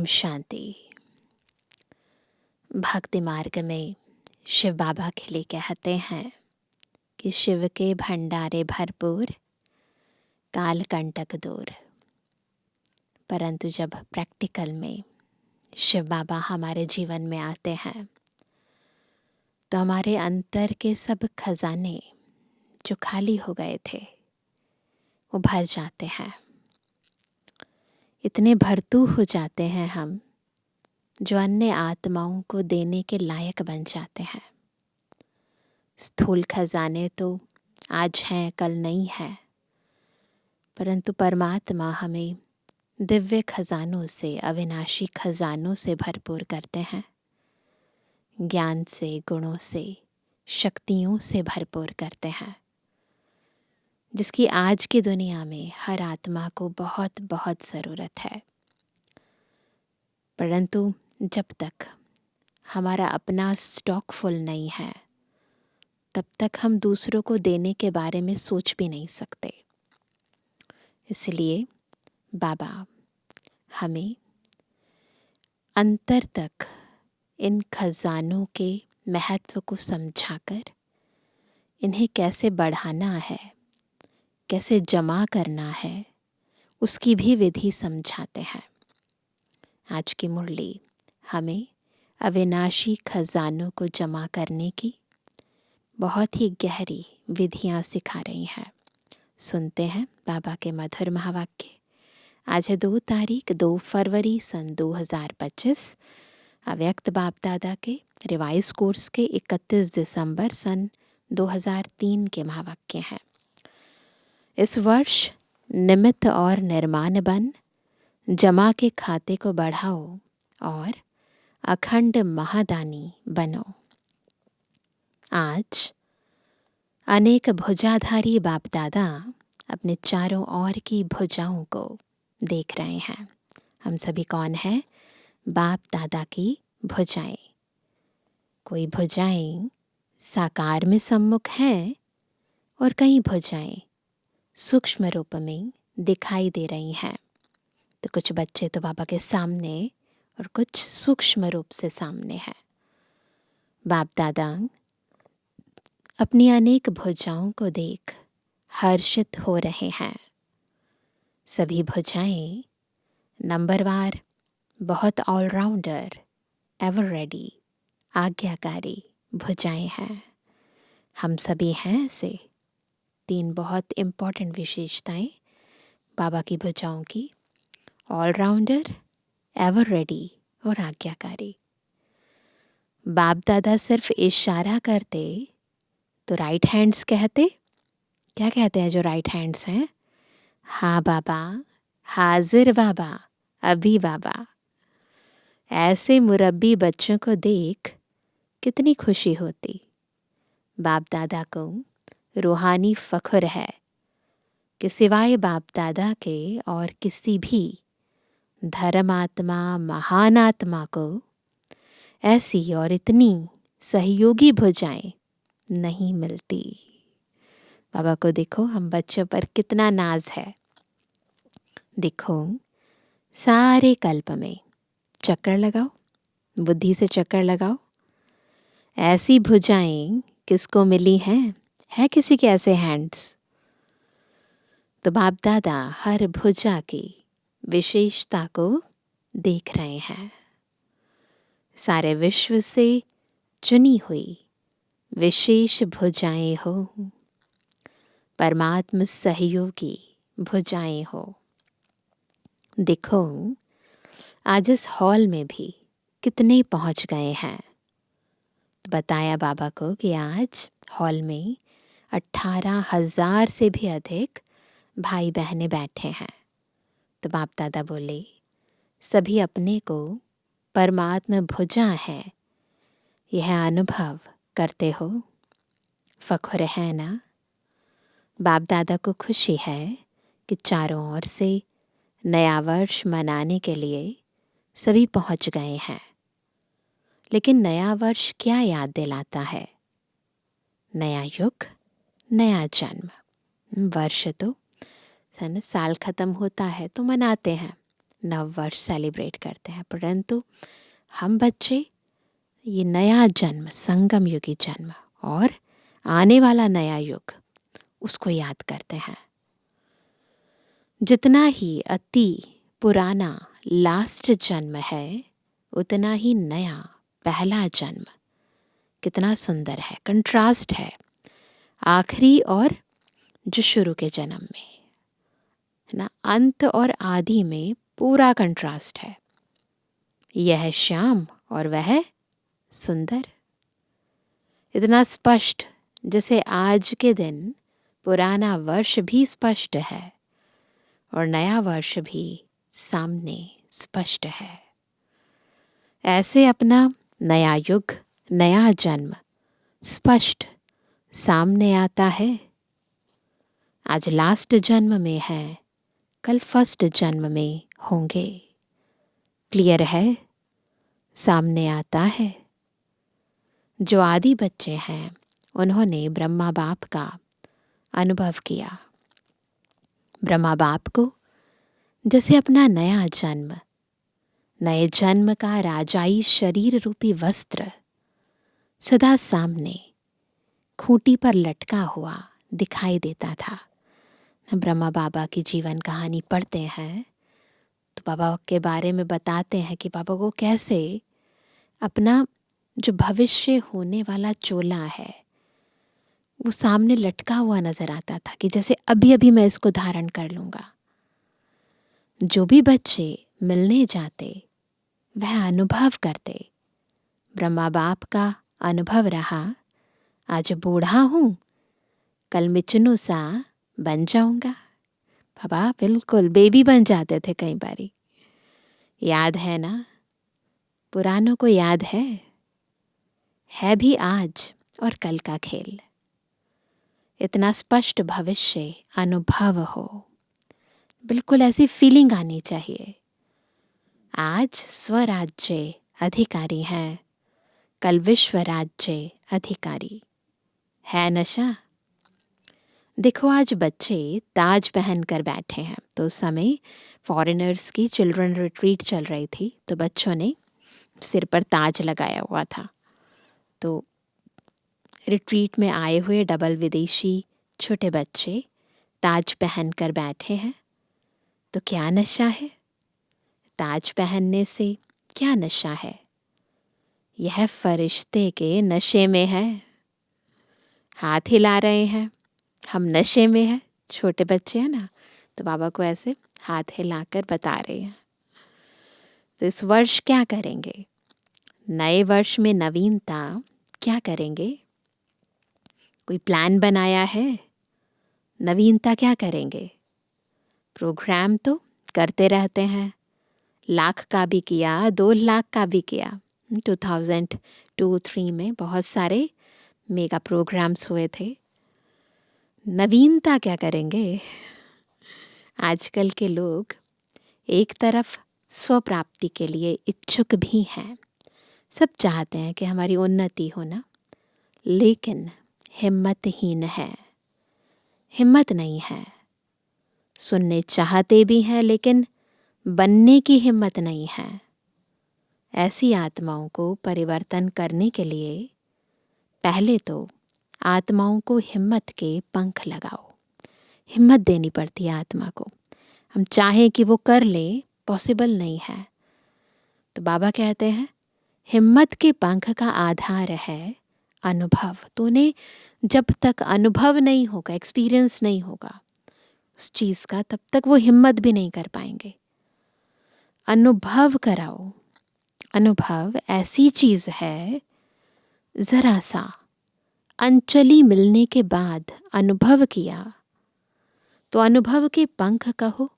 शांति। भक्ति मार्ग में शिव बाबा के लिए कहते हैं कि शिव के भंडारे भरपूर, काल कंटक दूर। परंतु जब प्रैक्टिकल में शिव बाबा हमारे जीवन में आते हैं तो हमारे अंतर के सब खजाने जो खाली हो गए थे वो भर जाते हैं। इतने भरतू हो जाते हैं हम जो अन्य आत्माओं को देने के लायक बन जाते हैं। स्थूल खजाने तो आज हैं कल नहीं है, परंतु परमात्मा हमें दिव्य खजानों से, अविनाशी खजानों से भरपूर करते हैं। ज्ञान से, गुणों से, शक्तियों से भरपूर करते हैं, जिसकी आज की दुनिया में हर आत्मा को बहुत बहुत ज़रूरत है। परंतु जब तक हमारा अपना स्टॉक फुल नहीं है तब तक हम दूसरों को देने के बारे में सोच भी नहीं सकते। इसलिए बाबा हमें अंतर तक इन खजानों के महत्व को समझाकर इन्हें कैसे बढ़ाना है, कैसे जमा करना है, उसकी भी विधि समझाते हैं। आज की मुरली हमें अविनाशी खजानों को जमा करने की बहुत ही गहरी विधियां सिखा रही हैं। सुनते हैं बाबा के मधुर महावाक्य। आज है 2 फरवरी सन 2025। अव्यक्त बाप दादा के रिवाइज कोर्स के 31 दिसंबर सन 2003 के महावाक्य हैं। इस वर्ष निमित्त और निर्माण बन, जमा के खाते को बढ़ाओ और अखंड महादानी बनो। आज अनेक भुजाधारी बाप दादा अपने चारों ओर की भुजाओं को देख रहे हैं। हम सभी कौन है? बाप दादा की भुजाएं। कोई भुजाएं साकार में सम्मुख हैं और कई भुजाएं सूक्ष्म रूप में दिखाई दे रही हैं। तो कुछ बच्चे तो बाबा के सामने और कुछ सूक्ष्म रूप से सामने हैं। बाप दादा अपनी अनेक भुजाओं को देख हर्षित हो रहे हैं। सभी भुजाएं नंबरवार, बहुत ऑलराउंडर, एवर रेडी, आज्ञाकारी भुजाएं हैं। हम सभी हैं ऐसे। 3 बहुत इम्पॉर्टेंट विशेषताएं बाबा की भुजाओं की: ऑलराउंडर, एवर रेडी और आज्ञाकारी। बाप दादा सिर्फ इशारा करते तो राइट हैंड्स कहते। क्या कहते हैं जो राइट हैंड्स हैं? हाँ बाबा, हाजिर बाबा, अभी बाबा। ऐसे मुरब्बी बच्चों को देख कितनी खुशी होती। बाप दादा को रूहानी फख्र है कि सिवाय बाप दादा के और किसी भी धर्मात्मा, महान आत्मा को ऐसी और इतनी सहयोगी भुजाएं नहीं मिलती। बाबा को देखो हम बच्चों पर कितना नाज है। देखो सारे कल्प में चक्कर लगाओ, बुद्धि से चक्कर लगाओ। ऐसी भुजाएं किसको मिली हैं? है किसी के ऐसे हैंड्स? तो बाप दादा हर भुजा की विशेषता को देख रहे हैं। सारे विश्व से चुनी हुई विशेष भुजाएं हो, परमात्म सहयोगी भुजाएं हो। देखो आज इस हॉल में भी कितने पहुंच गए हैं। तो बताया बाबा को कि आज हॉल में 18,000 से भी अधिक भाई बहनें बैठे हैं। तो बाप दादा बोले सभी अपने को परमात्म भुजा है, यह अनुभव करते हो। फख्र है ना? बाप दादा को खुशी है कि चारों ओर से नया वर्ष मनाने के लिए सभी पहुंच गए हैं। लेकिन नया वर्ष क्या याद दिलाता है? नया युग, नया जन्म। वर्ष तो साल खत्म होता है तो मनाते हैं, नववर्ष सेलिब्रेट करते हैं, परंतु हम बच्चे ये नया जन्म, संगम युगी जन्म और आने वाला नया युग, उसको याद करते हैं। जितना ही अति पुराना लास्ट जन्म है, उतना ही नया पहला जन्म कितना सुंदर है, कंट्रास्ट है आखिरी और जो शुरू के जन्म में, है ना। अंत और आदि में पूरा कंट्रास्ट है। यह श्याम और वह सुंदर, इतना स्पष्ट जैसे आज के दिन पुराना वर्ष भी स्पष्ट है और नया वर्ष भी सामने स्पष्ट है। ऐसे अपना नया युग, नया जन्म स्पष्ट सामने आता है। आज लास्ट जन्म में है, कल फर्स्ट जन्म में होंगे। क्लियर है, सामने आता है। जो आदि बच्चे हैं उन्होंने ब्रह्मा बाप का अनुभव किया। ब्रह्मा बाप को जैसे अपना नया जन्म, नए जन्म का राजाई शरीर रूपी वस्त्र सदा सामने खूंटी पर लटका हुआ दिखाई देता था। ब्रह्मा बाबा की जीवन कहानी पढ़ते हैं तो बाबा के बारे में बताते हैं कि बाबा को कैसे अपना जो भविष्य होने वाला चोला है वो सामने लटका हुआ नजर आता था कि जैसे अभी अभी मैं इसको धारण कर लूंगा। जो भी बच्चे मिलने जाते वह अनुभव करते। ब्रह्मा बाप का अनुभव रहा, आज बूढ़ा हूं, कल मिचनू सा बन जाऊंगा। बाबा बिल्कुल बेबी बन जाते थे कई बारी, याद है ना, पुरानों को याद है भी आज और कल का खेल। इतना स्पष्ट भविष्य अनुभव हो, बिल्कुल ऐसी फीलिंग आनी चाहिए। आज स्वराज्य अधिकारी हैं, कल विश्व राज्य अधिकारी है। नशा देखो, आज बच्चे ताज पहन कर बैठे हैं। तो उस समय फॉरेनर्स की चिल्ड्रन रिट्रीट चल रही थी, तो बच्चों ने सिर पर ताज लगाया हुआ था। तो रिट्रीट में आए हुए डबल विदेशी छोटे बच्चे ताज पहन कर बैठे हैं। तो क्या नशा है? ताज पहनने से क्या नशा है? यह फरिश्ते के नशे में है। हाथ हिला रहे हैं, हम नशे में हैं। छोटे बच्चे हैं ना, तो बाबा को ऐसे हाथ हिलाकर बता रहे हैं। तो इस वर्ष क्या करेंगे? नए वर्ष में नवीनता क्या करेंगे? कोई प्लान बनाया है? नवीनता क्या करेंगे? प्रोग्राम तो करते रहते हैं, 1,00,000 का भी किया, 2,00,000 का भी किया। 2002-3 में बहुत सारे मेगा प्रोग्राम्स हुए थे। नवीनता क्या करेंगे? आजकल के लोग एक तरफ स्वप्राप्ति के लिए इच्छुक भी हैं, सब चाहते हैं कि हमारी उन्नति हो ना, लेकिन हिम्मतहीन है, हिम्मत नहीं है। सुनने चाहते भी हैं लेकिन बनने की हिम्मत नहीं है। ऐसी आत्माओं को परिवर्तन करने के लिए पहले तो आत्माओं को हिम्मत के पंख लगाओ। हिम्मत देनी पड़ती है आत्मा को। हम चाहें कि वो कर ले, पॉसिबल नहीं है। तो बाबा कहते हैं हिम्मत के पंख का आधार है अनुभव। तो उन्हें जब तक अनुभव नहीं होगा, एक्सपीरियंस नहीं होगा उस चीज़ का, तब तक वो हिम्मत भी नहीं कर पाएंगे। अनुभव कराओ। अनुभव ऐसी चीज़ है, ज़रा सा अंचली मिलने के बाद अनुभव किया तो अनुभव के पंख कहो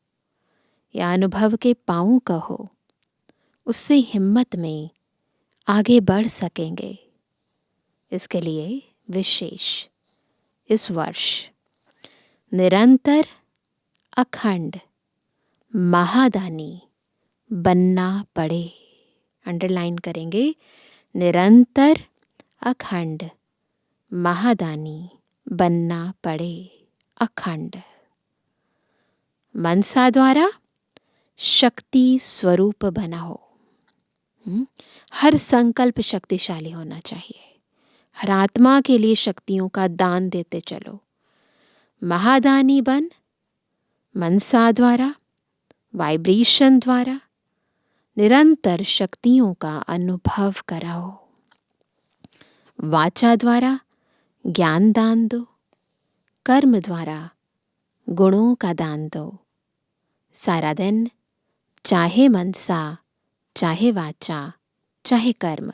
या अनुभव के पाँव कहो, उससे हिम्मत में आगे बढ़ सकेंगे। इसके लिए विशेष इस वर्ष निरंतर अखंड महादानी बनना पड़े। अंडरलाइन करेंगे, निरंतर अखंड महादानी बनना पड़े। अखंड मनसा द्वारा शक्ति स्वरूप बना हो। हर संकल्प शक्तिशाली होना चाहिए। हर आत्मा के लिए शक्तियों का दान देते चलो। महादानी बन, मनसा द्वारा, वाइब्रेशन द्वारा निरंतर शक्तियों का अनुभव कराओ। वाचा द्वारा ज्ञान दान दो, कर्म द्वारा गुणों का दान दो। सारा दिन चाहे मनसा, चाहे वाचा, चाहे कर्म,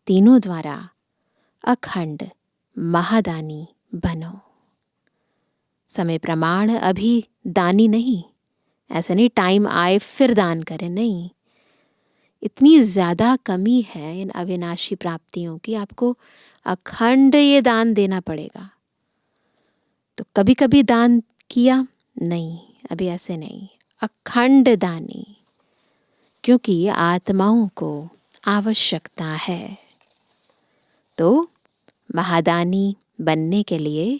तीनों द्वारा अखंड महादानी बनो। समय प्रमाण अभी दानी नहीं, ऐसा नहीं टाइम आए फिर दान करें, नहीं। इतनी ज़्यादा कमी है इन अविनाशी प्राप्तियों की, आपको अखंड ये दान देना पड़ेगा। तो कभी कभी दान किया, नहीं, अभी ऐसे नहीं, अखंड दानी, क्योंकि आत्माओं को आवश्यकता है। तो महादानी बनने के लिए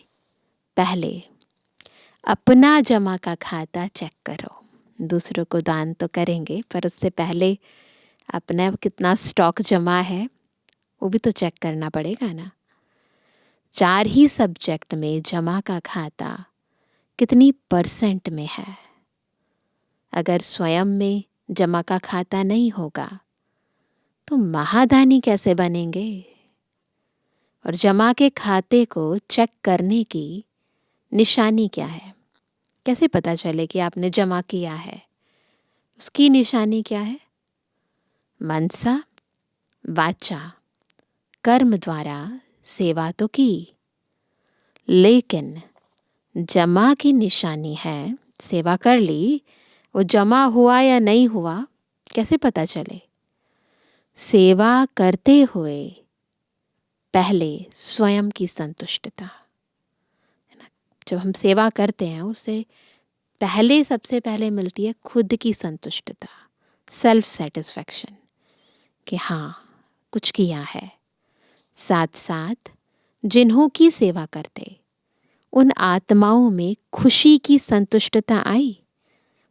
पहले अपना जमा का खाता चेक करो। दूसरों को दान तो करेंगे, पर उससे पहले अपना कितना स्टॉक जमा है वो भी तो चेक करना पड़ेगा ना। 4 ही सब्जेक्ट में जमा का खाता कितनी % में है? अगर स्वयं में जमा का खाता नहीं होगा तो महादानी कैसे बनेंगे? और जमा के खाते को चेक करने की निशानी क्या है? कैसे पता चले कि आपने जमा किया है? उसकी निशानी क्या है? मनसा, वाचा, कर्म द्वारा सेवा तो की, लेकिन जमा की निशानी है, सेवा कर ली, वो जमा हुआ या नहीं हुआ कैसे पता चले? सेवा करते हुए पहले स्वयं की संतुष्टता, है ना। जब हम सेवा करते हैं उससे पहले सबसे पहले मिलती है खुद की संतुष्टता, सेल्फ सेटिस्फैक्शन, कि हाँ कुछ किया है। साथ साथ जिन्हों की सेवा करते उन आत्माओं में खुशी की संतुष्टता आई,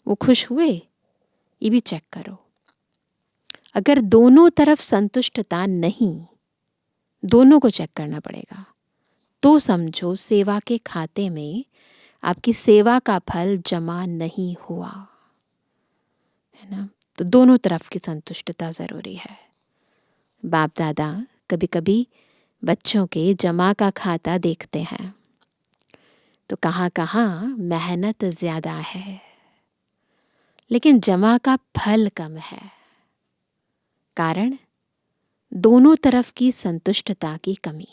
वो खुश हुए, ये भी चेक करो। अगर दोनों तरफ संतुष्टता नहीं, दोनों को चेक करना पड़ेगा, तो समझो सेवा के खाते में आपकी सेवा का फल जमा नहीं हुआ, है ना। तो दोनों तरफ की संतुष्टता ज़रूरी है। बाप दादा कभी कभी बच्चों के जमा का खाता देखते हैं तो कहाँ कहाँ मेहनत ज़्यादा है लेकिन जमा का फल कम है। कारण दोनों तरफ की संतुष्टता की कमी।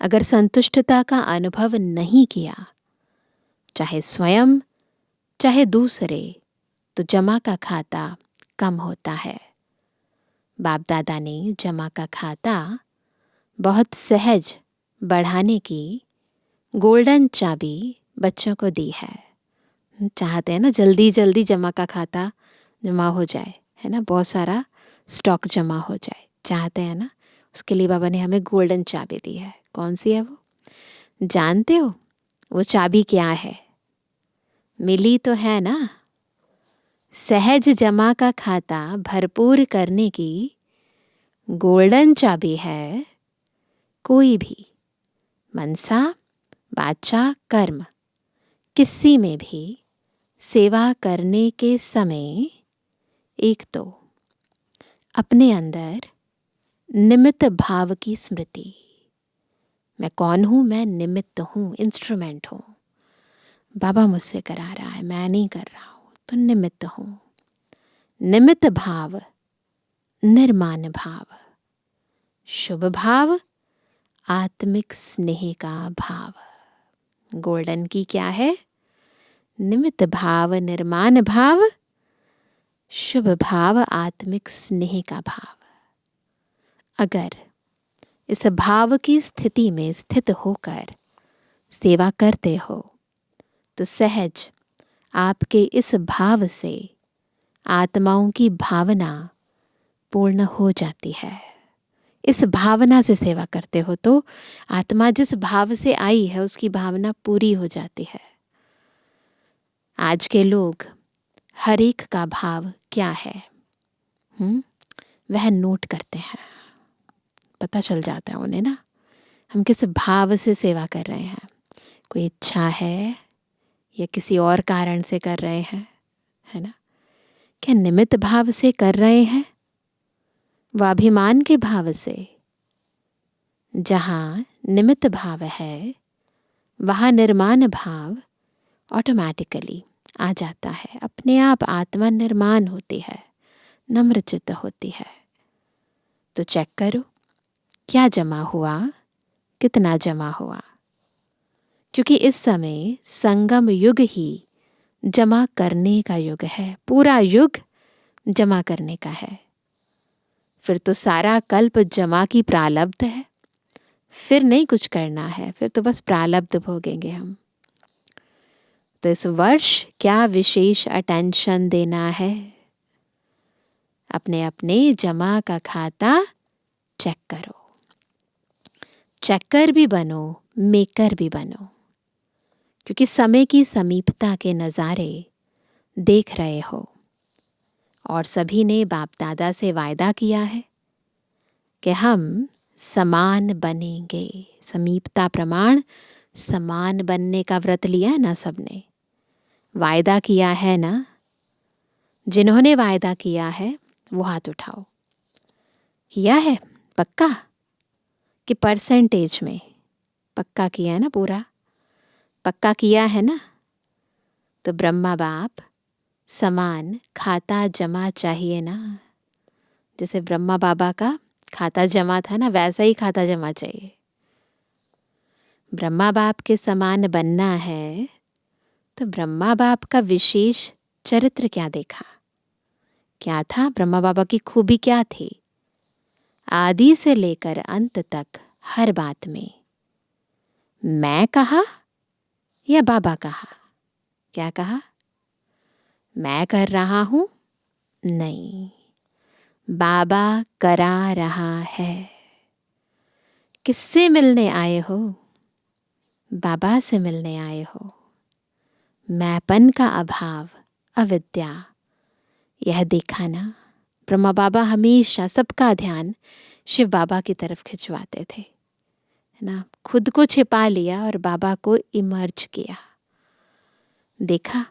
अगर संतुष्टता का अनुभव नहीं किया, चाहे स्वयं चाहे दूसरे, तो जमा का खाता कम होता है। बाप दादा ने जमा का खाता बहुत सहज बढ़ाने की गोल्डन चाबी बच्चों को दी है। चाहते हैं ना जल्दी जल्दी जमा का खाता जमा हो जाए, है ना, बहुत सारा स्टॉक जमा हो जाए, चाहते हैं ना। उसके लिए बाबा ने हमें गोल्डन चाबी दी है। कौन सी है वो? जानते हो वो चाबी क्या है? मिली तो है ना। सहज जमा का खाता भरपूर करने की गोल्डन चाबी है। कोई भी मनसा वाचा कर्म किसी में भी सेवा करने के समय एक तो अपने अंदर निमित्त भाव की स्मृति, मैं कौन हूँ? मैं निमित्त हूँ, इंस्ट्रूमेंट हूँ। बाबा मुझसे करा रहा है, मैं नहीं कर रहा हूँ, तो निमित्त हूँ। निमित्त भाव, निर्माण भाव, शुभ भाव, आत्मिक स्नेह का भाव। गोल्डन की क्या है? निमित्त भाव, निर्माण भाव, शुभ भाव, आत्मिक स्नेह का भाव। अगर इस भाव की स्थिति में स्थित होकर सेवा करते हो तो सहज आपके इस भाव से आत्माओं की भावना पूर्ण हो जाती है। इस भावना से सेवा करते हो तो आत्मा जिस भाव से आई है उसकी भावना पूरी हो जाती है। आज के लोग हर एक का भाव क्या है, वह नोट करते हैं। पता चल जाता है उन्हें ना, हम किस भाव से सेवा कर रहे हैं। कोई इच्छा है या किसी और कारण से कर रहे हैं, है ना। क्या निमित्त भाव से कर रहे हैं, व अभिमान के भाव से। जहाँ निमित्त भाव है वहाँ निर्माण भाव ऑटोमेटिकली आ जाता है। अपने आप आत्मा निर्माण होती है, नम्रचित्त होती है। तो चेक करो क्या जमा हुआ, कितना जमा हुआ। क्योंकि इस समय संगम युग ही जमा करने का युग है। पूरा युग जमा करने का है। फिर तो सारा कल्प जमा की प्रालब्ध है। फिर नहीं कुछ करना है, फिर तो बस प्रालब्ध भोगेंगे हम। तो इस वर्ष क्या विशेष अटेंशन देना है, अपने अपने जमा का खाता चेक करो। चेकर भी बनो, मेकर भी बनो। क्योंकि समय की समीपता के नज़ारे देख रहे हो। और सभी ने बाप दादा से वायदा किया है कि हम समान बनेंगे। समीपता प्रमाण समान बनने का व्रत लिया है ना सबने, वायदा किया है ना। जिन्होंने वायदा किया है वो हाथ उठाओ। किया है पक्का कि परसेंटेज में? पक्का किया है ना, पूरा पक्का किया है ना। तो ब्रह्मा बाप समान खाता जमा चाहिए ना। जैसे ब्रह्मा बाबा का खाता जमा था ना, वैसा ही खाता जमा चाहिए। ब्रह्मा बाप के समान बनना है तो ब्रह्मा बाप का विशेष चरित्र क्या देखा, क्या था ब्रह्मा बाबा की खूबी क्या थी। आदि से लेकर अंत तक हर बात में मैं कहा या बाबा कहा? क्या कहा? मैं कर रहा हूं? नहीं, बाबा करा रहा है। किससे मिलने आए हो? बाबा से मिलने आए हो। मैंपन का अभाव, अविद्या, यह देखा ना। ब्रह्मा बाबा हमेशा सबका ध्यान शिव बाबा की तरफ खिंचवाते थे, है ना। खुद को छिपा लिया और बाबा को इमर्ज किया। देखा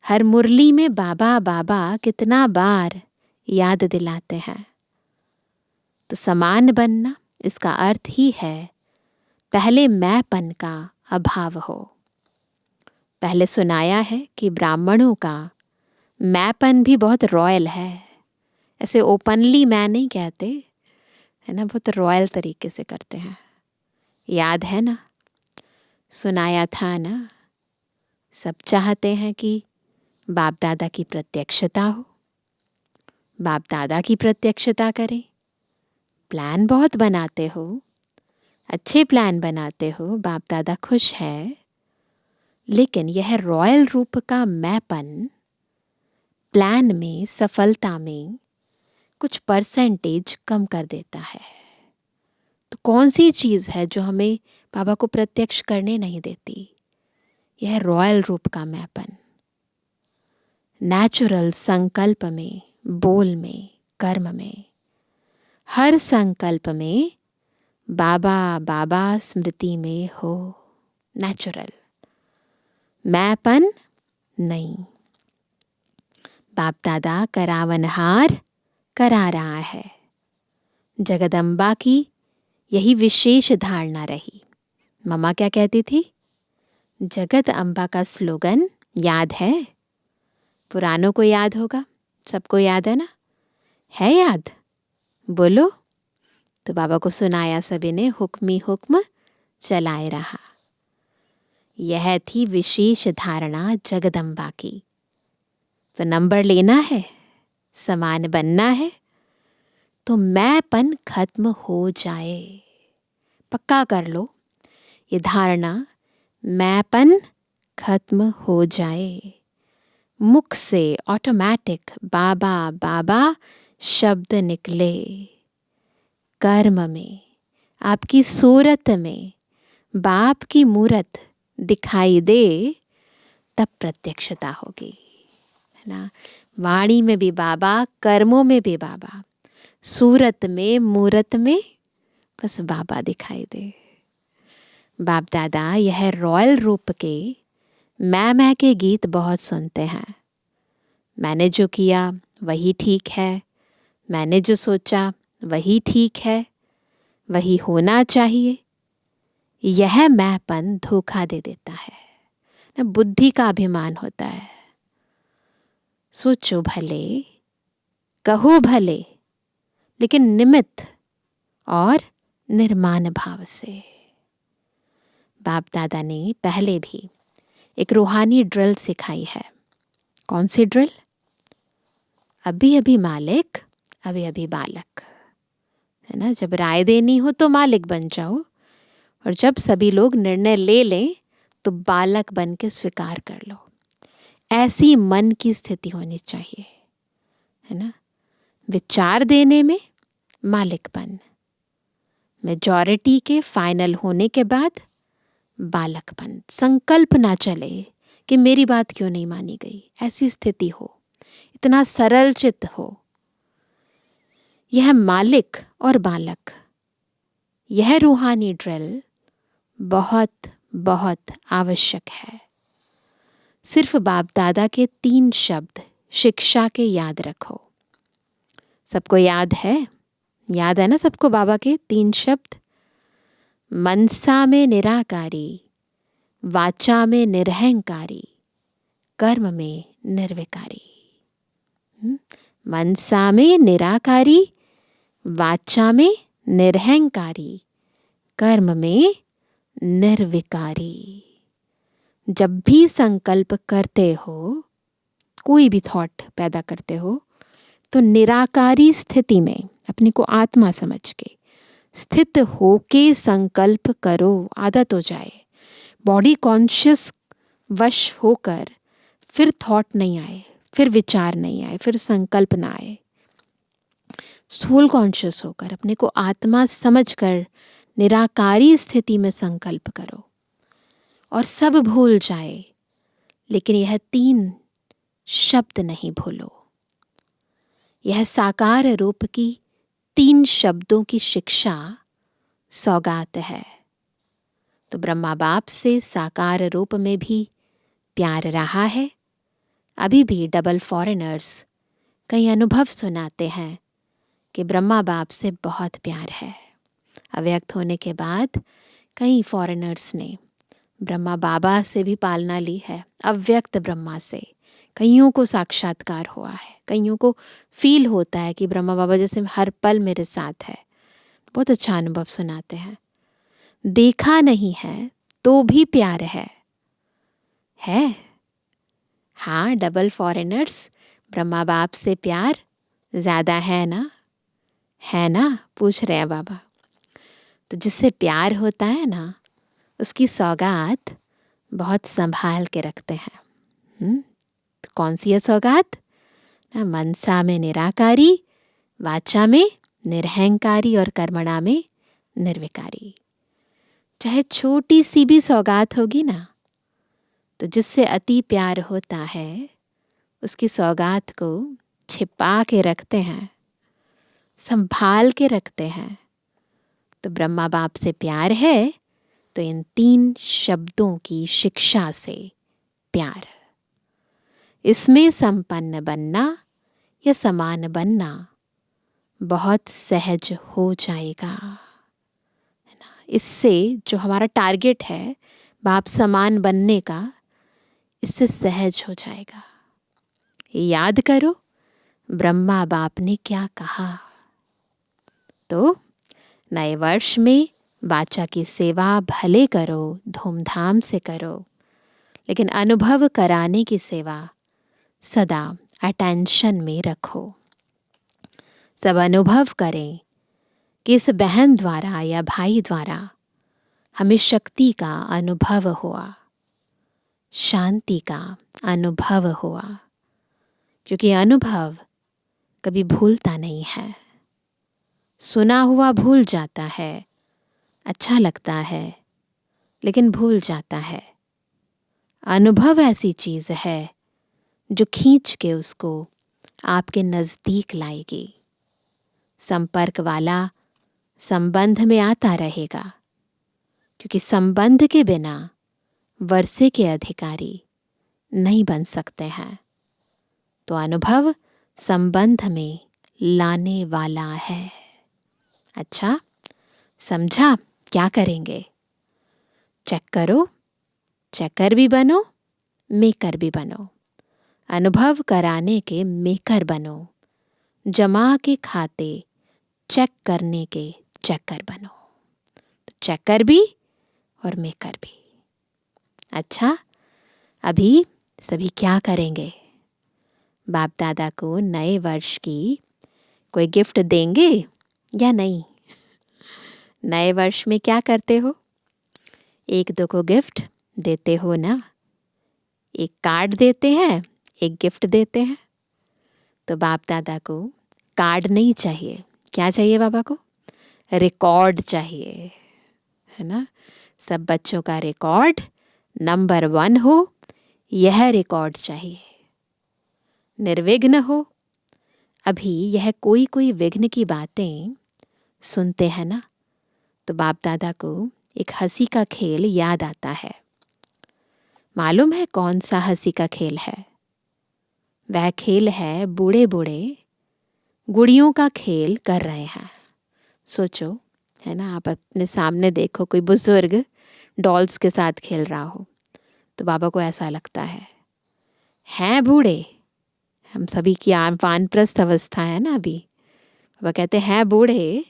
हर मुरली में बाबा बाबा कितना बार याद दिलाते हैं। तो समान बनना इसका अर्थ ही है पहले मैंपन का अभाव हो। पहले सुनाया है कि ब्राह्मणों का मैंपन भी बहुत रॉयल है। ऐसे ओपनली मैं नहीं कहते, है ना, बहुत रॉयल तरीके से करते हैं। याद है ना, सुनाया था ना। सब चाहते हैं कि बाप दादा की प्रत्यक्षता हो, बाप दादा की प्रत्यक्षता करें। प्लान बहुत बनाते हो, अच्छे प्लान बनाते हो, बाप दादा खुश है। लेकिन यह रॉयल रूप का मैंपन प्लान में, सफलता में कुछ परसेंटेज कम कर देता है। तो कौन सी चीज़ है जो हमें बाबा को प्रत्यक्ष करने नहीं देती? यह रॉयल रूप का मैंपन। नेचुरल संकल्प में, बोल में, कर्म में, हर संकल्प में बाबा बाबा स्मृति में हो। नेचुरल मैंपन नहीं। बाप दादा करावनहार करा रहा है। जगदम्बा की यही विशेष धारणा रही। मम्मा क्या कहती थी? जगत अम्बा का स्लोगन याद है? पुरानों को याद होगा, सबको याद है ना? है याद? बोलो। तो बाबा को सुनाया सभी ने, हुक्मी हुक्म चलाए रहा। यह थी विशेष धारणा जगदम्बा की। तो नंबर लेना है, समान बनना है, तो मैंपन खत्म हो जाए। पक्का कर लो ये धारणा, मैंपन खत्म हो जाए। मुख से ऑटोमेटिक बाबा बाबा शब्द निकले। कर्म में, आपकी सूरत में बाप की मूरत दिखाई दे, तब प्रत्यक्षता होगी, ना, वाणी में भी बाबा, कर्मों में भी बाबा, सूरत में मूरत में बस बाबा दिखाई दे। बाप दादा यह रॉयल रूप के मैं के गीत बहुत सुनते हैं। मैंने जो किया वही ठीक है, मैंने जो सोचा वही ठीक है, वही होना चाहिए। यह मैंपन धोखा दे देता है ना, बुद्धि का अभिमान होता है। सोचो भले, कहो भले, लेकिन निमित्त और निर्माण भाव से। बाप दादा ने पहले भी एक रूहानी ड्रिल सिखाई है। कौन सी ड्रिल? अभी अभी मालिक, अभी अभी बालक, है ना। जब राय देनी हो तो मालिक बन जाओ, और जब सभी लोग निर्णय ले लें तो बालक बन के स्वीकार कर लो। ऐसी मन की स्थिति होनी चाहिए, है ना। विचार देने में मालिकपन, मेजॉरिटी के फाइनल होने के बाद बालकपन। संकल्प ना चले कि मेरी बात क्यों नहीं मानी गई, ऐसी स्थिति हो, इतना सरल चित्त हो। यह मालिक और बालक, यह रूहानी ड्रिल बहुत बहुत आवश्यक है। सिर्फ बाप दादा के 3 शब्द शिक्षा के याद रखो। सबको याद है? याद है ना सबको बाबा के 3 शब्द? मनसा में निराकारी, वाचा में निरहंकारी, कर्म में निर्विकारी। मनसा में निराकारी, वाचा में निरहंकारी, कर्म में निर्विकारी। जब भी संकल्प करते हो, कोई भी थॉट पैदा करते हो, तो निराकारी स्थिति में अपने को आत्मा समझ के स्थित होके संकल्प करो। आदत हो जाए, बॉडी कॉन्शियस वश होकर फिर थॉट नहीं आए, फिर विचार नहीं आए, फिर संकल्प ना आए। सोल कॉन्शियस होकर अपने को आत्मा समझकर निराकारी स्थिति में संकल्प करो और सब भूल जाए, लेकिन यह 3 शब्द नहीं भूलो। यह साकार रूप की 3 शब्दों की शिक्षा सौगात है। तो ब्रह्मा बाप से साकार रूप में भी प्यार रहा है। अभी भी डबल फॉरेनर्स कई अनुभव सुनाते हैं कि ब्रह्मा बाप से बहुत प्यार है। अव्यक्त होने के बाद कई फॉरेनर्स ने ब्रह्मा बाबा से भी पालना ली है, अव्यक्त ब्रह्मा से। कईयों को साक्षात्कार हुआ है, कईयों को फील होता है कि ब्रह्मा बाबा जैसे हर पल मेरे साथ है। बहुत अच्छा अनुभव सुनाते हैं। देखा नहीं है तो भी प्यार है। हाँ, डबल फॉरेनर्स, ब्रह्मा बाप से प्यार ज़्यादा है ना? है ना? पूछ रहे हैं बाबा। तो जिससे प्यार होता है ना, उसकी सौगात बहुत संभाल के रखते हैं। तो कौन सी है सौगात? ना, मनसा में निराकारी, वाचा में निरहंकारी और कर्मणा में निर्विकारी। चाहे छोटी सी भी सौगात होगी ना, तो जिससे अति प्यार होता है उसकी सौगात को छिपा के रखते हैं, संभाल के रखते हैं। तो ब्रह्मा बाप से प्यार है तो इन 3 शब्दों की शिक्षा से प्यार। इसमें संपन्न बनना या समान बनना बहुत सहज हो जाएगा, है ना। इससे जो हमारा टारगेट है बाप समान बनने का, इससे सहज हो जाएगा। याद करो ब्रह्मा बाप ने क्या कहा। तो नए वर्ष में वाचा की सेवा भले करो, धूमधाम से करो, लेकिन अनुभव कराने की सेवा सदा अटेंशन में रखो। सब अनुभव करें कि इस बहन द्वारा या भाई द्वारा हमें शक्ति का अनुभव हुआ, शांति का अनुभव हुआ, क्योंकि अनुभव कभी भूलता नहीं है। सुना हुआ भूल जाता है, अच्छा लगता है, लेकिन भूल जाता है। अनुभव ऐसी चीज़ है जो खींच के उसको आपके नज़दीक लाएगी। संपर्क वाला संबंध में आता रहेगा, क्योंकि संबंध के बिना वर्षे के अधिकारी नहीं बन सकते हैं। तो अनुभव संबंध में लाने वाला है। अच्छा, समझा? क्या करेंगे? चेक करो, चेकर भी बनो, मेकर भी बनो। अनुभव कराने के मेकर बनो, जमा के खाते चेक करने के चेकर बनो। तो चेकर भी और मेकर भी। अच्छा, अभी सभी क्या करेंगे? बाप दादा को नए वर्ष की कोई गिफ्ट देंगे या नहीं? नए वर्ष में क्या करते हो? एक दो को गिफ्ट देते हो ना? एक कार्ड देते हैं, एक गिफ्ट देते हैं। तो बाप दादा को कार्ड नहीं चाहिए, क्या चाहिए बाबा को? रिकॉर्ड चाहिए, है ना? सब बच्चों का रिकॉर्ड नंबर 1 हो, यह रिकॉर्ड चाहिए। निर्विघ्न हो। अभी यह कोई कोई विघ्न की बातें सुनते हैं ना, तो बाप दादा को एक हंसी का खेल याद आता है। मालूम है कौन सा हंसी का खेल है? वह खेल है बूढ़े बूढ़े गुड़ियों का खेल कर रहे हैं। सोचो, है ना, आप अपने सामने देखो कोई बुजुर्ग डॉल्स के साथ खेल रहा हो, तो बाबा को ऐसा लगता है बूढ़े, हम सभी की वानप्रस्थ अवस्था है ना अभी। बाबा कहते हैं बूढ़े,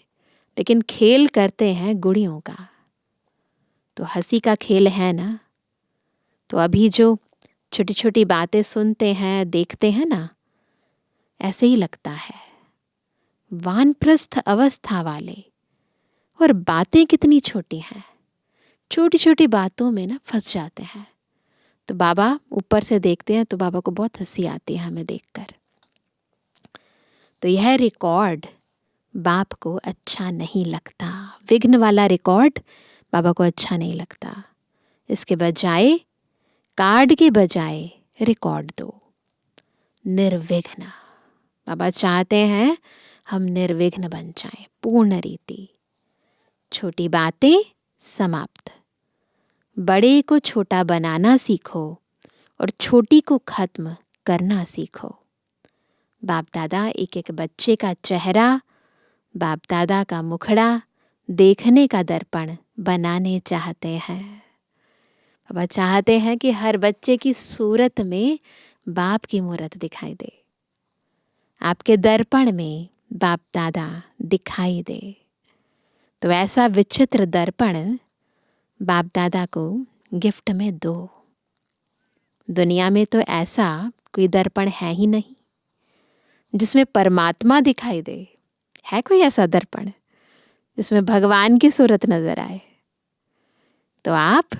लेकिन खेल करते हैं गुड़ियों का। तो हंसी का खेल है ना। तो अभी जो छोटी छोटी बातें सुनते हैं, देखते हैं ना, ऐसे ही लगता है वानप्रस्थ अवस्था वाले। और बातें कितनी छोटी हैं, छोटी छोटी बातों में ना फंस जाते हैं। तो बाबा ऊपर से देखते हैं तो बाबा को बहुत हंसी आती है हमें देखकर। तो यह रिकॉर्ड बाप को अच्छा नहीं लगता। विघ्न वाला रिकॉर्ड बाबा को अच्छा नहीं लगता। इसके बजाय, कार्ड के बजाय रिकॉर्ड दो, निर्विघ्न। बाबा चाहते हैं हम निर्विघ्न बन जाएं, पूर्ण रीति। छोटी बातें समाप्त। बड़े को छोटा बनाना सीखो और छोटी को खत्म करना सीखो। बाप दादा एक एक बच्चे का चेहरा, बाप दादा का मुखड़ा देखने का दर्पण बनाने चाहते हैं। बाबा चाहते हैं कि हर बच्चे की सूरत में बाप की मूरत दिखाई दे, आपके दर्पण में बाप दादा दिखाई दे। तो ऐसा विचित्र दर्पण बाप दादा को गिफ्ट में दो। दुनिया में तो ऐसा कोई दर्पण है ही नहीं जिसमें परमात्मा दिखाई दे। है कोई ऐसा दर्पण जिसमें भगवान की सूरत नजर आए? तो आप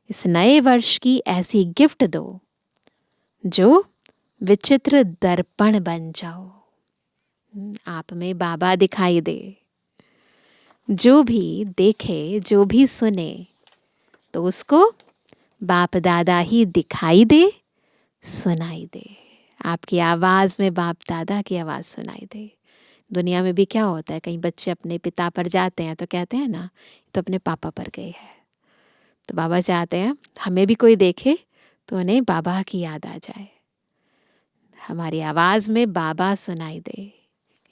इस नए वर्ष की ऐसी गिफ्ट दो जो विचित्र दर्पण बन जाओ। आप में बाबा दिखाई दे। जो भी देखे, जो भी सुने, तो उसको बाप दादा ही दिखाई दे, सुनाई दे। आपकी आवाज़ में बाप दादा की आवाज़ सुनाई दे। दुनिया में भी क्या होता है, कहीं बच्चे अपने पिता पर जाते हैं तो कहते हैं ना, तो अपने पापा पर गए हैं। तो बाबा चाहते हैं हमें भी कोई देखे तो उन्हें बाबा की याद आ जाए, हमारी आवाज़ में बाबा सुनाई दे।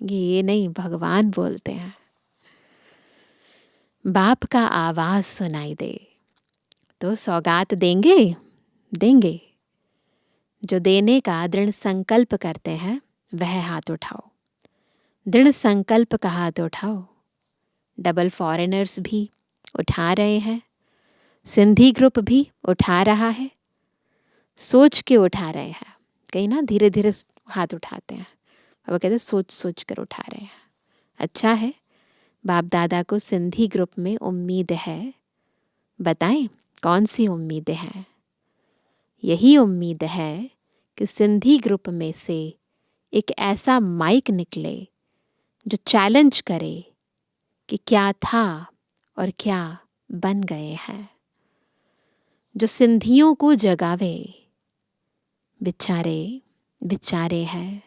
ये नहीं, भगवान बोलते हैं, बाप का आवाज़ सुनाई दे। तो सौगात देंगे, देंगे। जो देने का दृढ़ संकल्प करते हैं वह हाथ उठाओ। दृढ़ संकल्प का हाथ उठाओ। डबल फॉरेनर्स भी उठा रहे हैं, सिंधी ग्रुप भी उठा रहा है, सोच के उठा रहे हैं। कहीं ना धीरे धीरे हाथ उठाते हैं, अब कहते हैं सोच सोच कर उठा रहे हैं। अच्छा है, बाप दादा को सिंधी ग्रुप में उम्मीद है। बताएं कौन सी उम्मीद है? यही उम्मीद है कि सिंधी ग्रुप में से एक ऐसा माइक निकले जो चैलेंज करे कि क्या था और क्या बन गए हैं, जो सिंधियों को जगावे, बेचारे बेचारे हैं,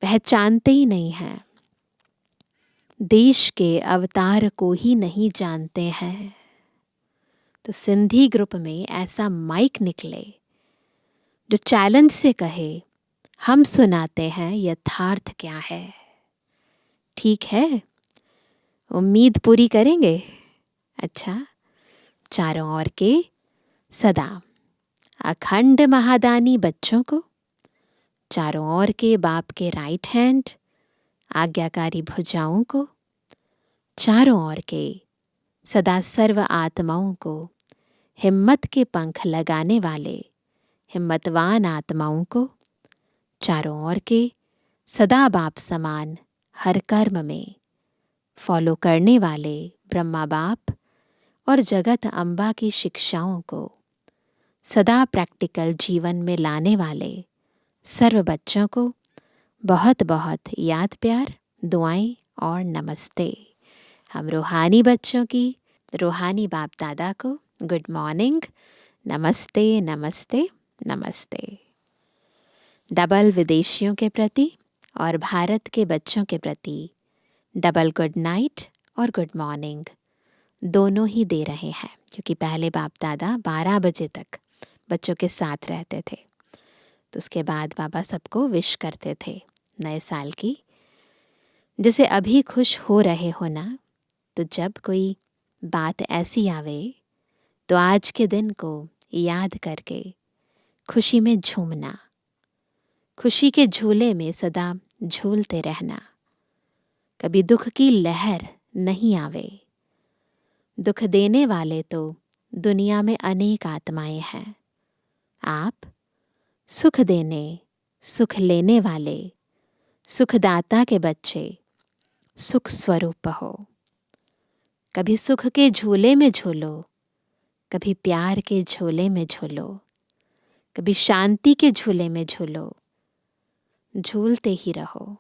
पहचानते ही नहीं हैं, देश के अवतार को ही नहीं जानते हैं। तो सिंधी ग्रुप में ऐसा माइक निकले जो चैलेंज से कहे, हम सुनाते हैं यथार्थ क्या है। ठीक है, उम्मीद पूरी करेंगे। अच्छा, चारों ओर के सदा अखंड महादानी बच्चों को, चारों ओर के बाप के राइट हैंड आज्ञाकारी भुजाओं को, चारों ओर के सदा सर्व आत्माओं को, हिम्मत के पंख लगाने वाले हिम्मतवान आत्माओं को, चारों ओर के सदा बाप समान हर कर्म में फॉलो करने वाले ब्रह्मा बाप और जगत अम्बा की शिक्षाओं को सदा प्रैक्टिकल जीवन में लाने वाले सर्व बच्चों को बहुत बहुत याद प्यार, दुआएं और नमस्ते। हम रूहानी बच्चों की रूहानी बाप दादा को गुड मॉर्निंग, नमस्ते नमस्ते नमस्ते। डबल विदेशियों के प्रति और भारत के बच्चों के प्रति डबल गुड नाइट और गुड मॉर्निंग दोनों ही दे रहे हैं, क्योंकि पहले बाप दादा 12 बजे तक बच्चों के साथ रहते थे। तो उसके बाद बाबा सबको विश करते थे नए साल की। जैसे अभी खुश हो रहे हो ना, तो जब कोई बात ऐसी आवे तो आज के दिन को याद करके खुशी में झूमना, खुशी के झूले में सदा झूलते रहना। कभी दुख की लहर नहीं आवे। दुख देने वाले तो दुनिया में अनेक आत्माएं हैं। आप सुख देने सुख लेने वाले सुखदाता के बच्चे सुख स्वरूप हो। कभी सुख के झूले में झूलो, कभी प्यार के झूले में झूलो, कभी शांति के झूले में झूलो। झूलते ही रहो।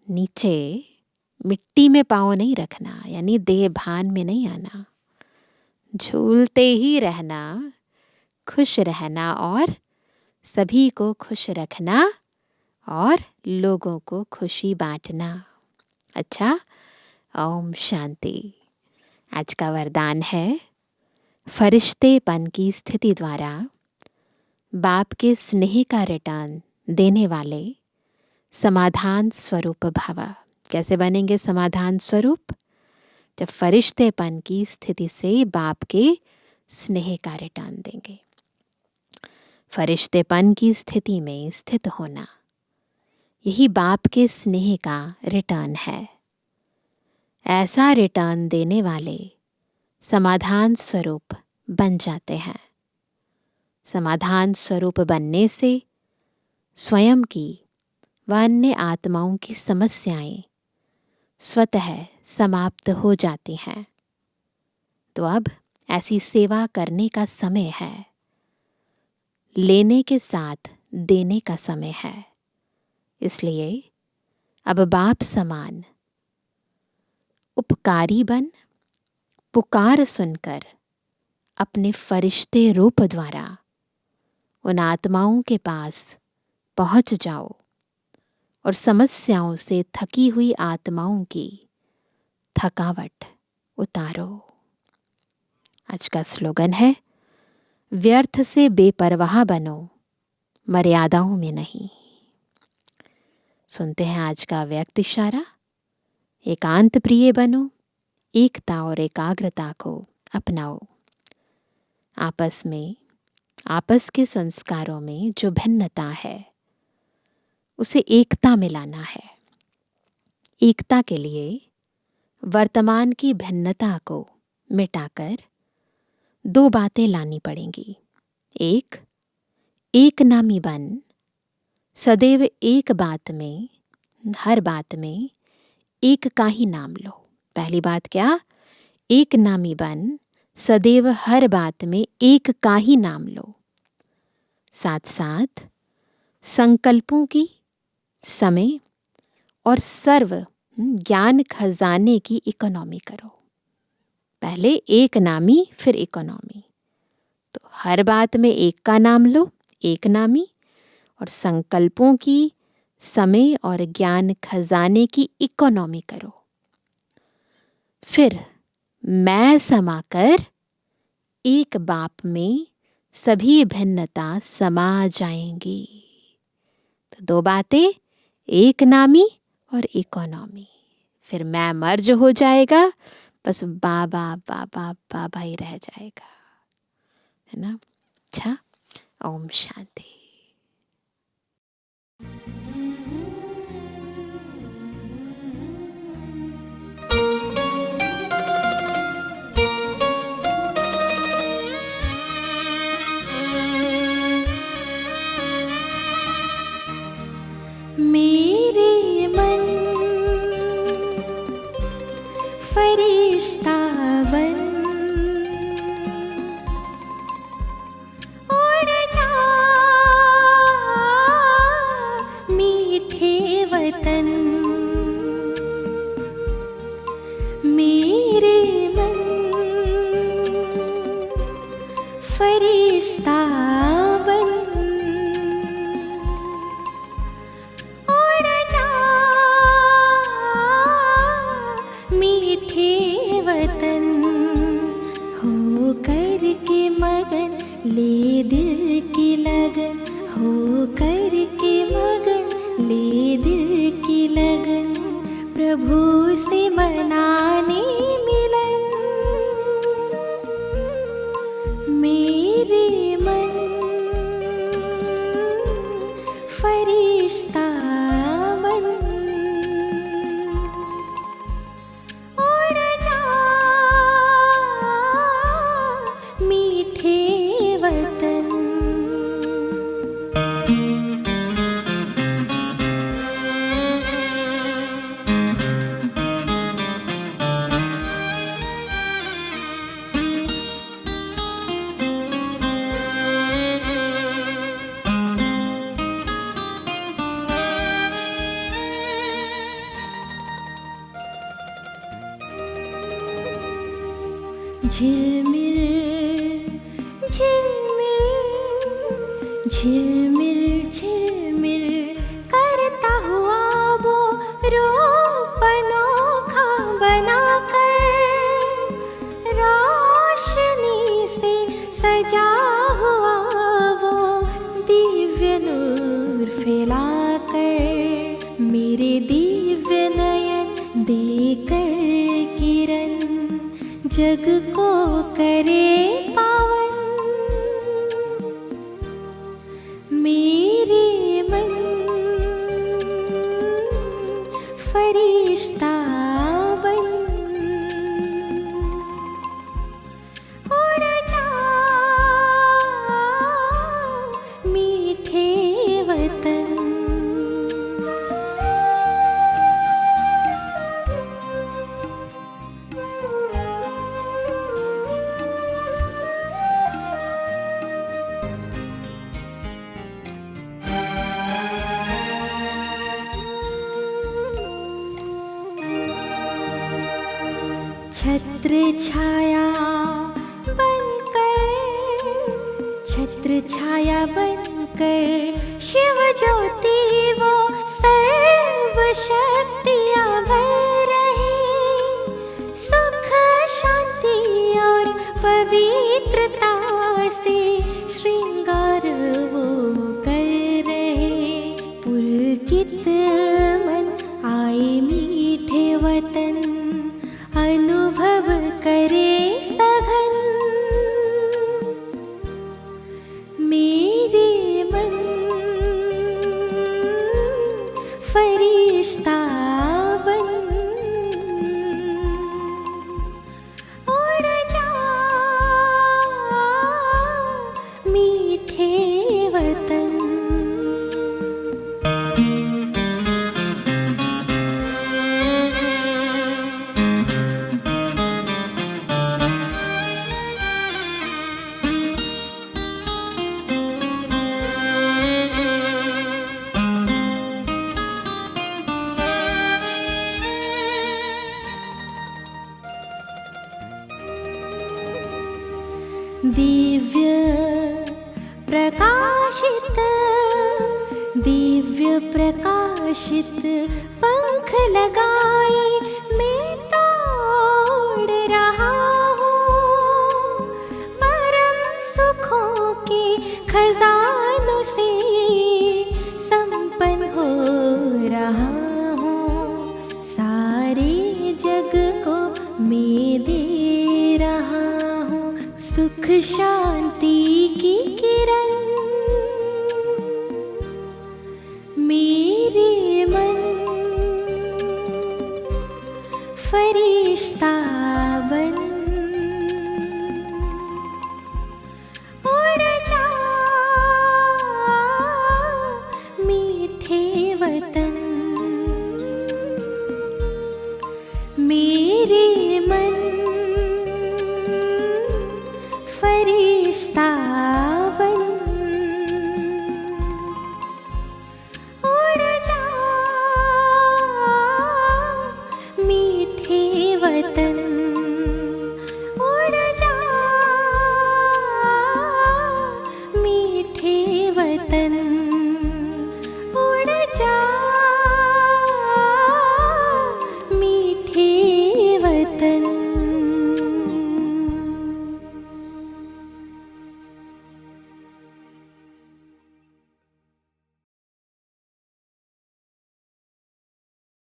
नीचे मिट्टी में पाँव नहीं रखना, यानी देह भान में नहीं आना। झूलते ही रहना, खुश रहना और सभी को खुश रखना और लोगों को खुशी बांटना। अच्छा, ओम शांति। आज का वरदान है, फरिश्तेपन की स्थिति द्वारा बाप के स्नेह का रिटर्न देने वाले समाधान स्वरूप भव। कैसे बनेंगे समाधान स्वरूप? जब फरिश्तेपन की स्थिति से बाप के स्नेह का रिटर्न देंगे। फरिश्तेपन की स्थिति में स्थित होना, यही बाप के स्नेह का रिटर्न है। ऐसा रिटर्न देने वाले समाधान स्वरूप बन जाते हैं। समाधान स्वरूप बनने से स्वयं की व अन्य आत्माओं की समस्याएं स्वतः समाप्त हो जाती हैं। तो अब ऐसी सेवा करने का समय है। लेने के साथ देने का समय है। इसलिए अब बाप समान उपकारी बन पुकार सुनकर अपने फरिश्ते रूप द्वारा उन आत्माओं के पास पहुंच जाओ और समस्याओं से थकी हुई आत्माओं की थकावट उतारो। आज का स्लोगन है, व्यर्थ से बेपरवाह बनो, मर्यादाओं में नहीं। सुनते हैं आज का व्यक्त इशारा। एकांत प्रिय बनो, एकता और एकाग्रता को अपनाओ। आपस में, आपस के संस्कारों में जो भिन्नता है उसे एकता में लाना है। एकता के लिए वर्तमान की भिन्नता को मिटाकर दो बातें लानी पड़ेंगी। एक नामी बन, सदैव एक बात में, हर बात में एक का ही नाम लो। पहली बात क्या? एक नामी बन, सदैव हर बात में एक का ही नाम लो। साथ साथ संकल्पों की, समय और सर्व ज्ञान खजाने की इकोनॉमी करो। पहले एक नामी फिर इकोनॉमी। तो हर बात में एक का नाम लो, एक नामी, और संकल्पों की, समय और ज्ञान खजाने की इकोनॉमी करो। फिर मैं समाकर एक बाप में सभी भिन्नता समा जाएंगी। तो दो बातें, एक नामी और इकोनॉमी। फिर मैं मर्ज हो जाएगा, बस बाबा बाबा बाबा ही रह जाएगा, है ना। अच्छा, ओम शांति। मेरे मन फरिश्ता बन उड़ जा मीठे वतन। मेरे मन फरिश्ता बन उड़ जा मीठे वतन। हो कर के मगन ले दिल की लगन, हो कर के मगन ले दिल की लगन। प्रभु से मनाने मिलन। मेरे मन फरिश्ता बन उड़ जा मीठे वतन। झिलमिल झिलमिल झिलमिल झिलमिल करता हुआ वो रूप अनोखा बनाकर, रोशनी से सजा हुआ वो दिव्य नूर फैलाकर। मेरे दिव्य नयन देकर किरण जग को करे पावन। मेरे मन फरिश्ता बन उड़ जा मीठे वतन। छत्र छाया बनकर, छत्र छाया बनकर शिव ज्योति वो सर्व शक्तियाँ भर रहे। सुख शांति और पवित्रता से श्रृंगार वो कर रहे। पुलकित मन आए मीठे वतन, अनुभव करे सघन। मेरे मन फरिश्ता बन उड़ जा मीठे वतन। दिव्य प्रकाशित दिव्य प्रकाशित पंख लगाए मैं तोड़ रहा हूँ, परम सुखों के खजानों से संपन्न हो रहा हूँ, सारे जग को मैं दे रहा हूँ सुख शांति की किरण। मेरे मन फरिश्ता बन उड़ जा मीठे वतन। मेरे मन फरिश्ता बन उड़ जा मीठे वतन, उड़ जा मीठे वतन, उड़ जा मीठे वतन।